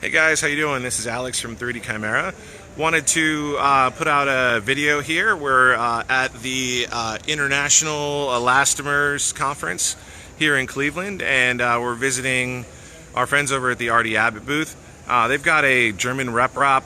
Hey guys, how you doing? This is Alex from 3D Chimera. Wanted to put out a video here. We're at the International Elastomers Conference here in Cleveland, and we're visiting our friends over at the RD Abbott booth. They've got a German RepRap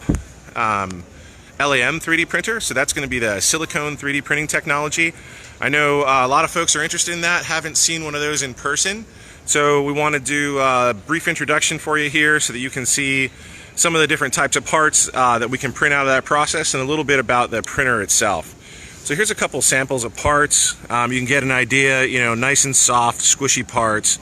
LAM 3D printer, so that's going to be the silicone 3D printing technology. I know a lot of folks are interested in that, haven't seen one of those in person. So we want to do a brief introduction for you here so that you can see some of the different types of parts that we can print out of that process and a little bit about the printer itself. So here's a couple samples of parts. You can get an idea, nice and soft, squishy parts.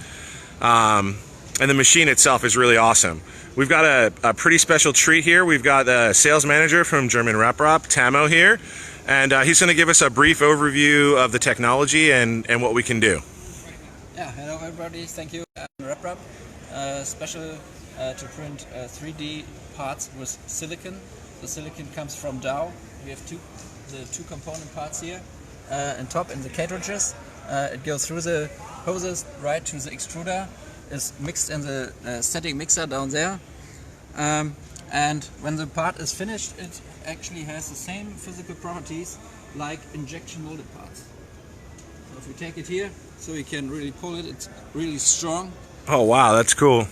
And the machine itself is really awesome. We've got a pretty special treat here. We've got the sales manager from German RepRap, Tamo, here. And he's going to give us a brief overview of the technology and what we can do. Yeah, hello everybody, thank you. RepRap, special to print 3D parts with silicon. The silicon comes from Dow. We have the two component parts here on top in the cartridges. It goes through the hoses right to the extruder. It's mixed in the static mixer down there. And when the part is finished, it actually has the same physical properties like injection molded parts. So if we take it here, so we can really pull it, it's really strong. Oh wow, that's cool.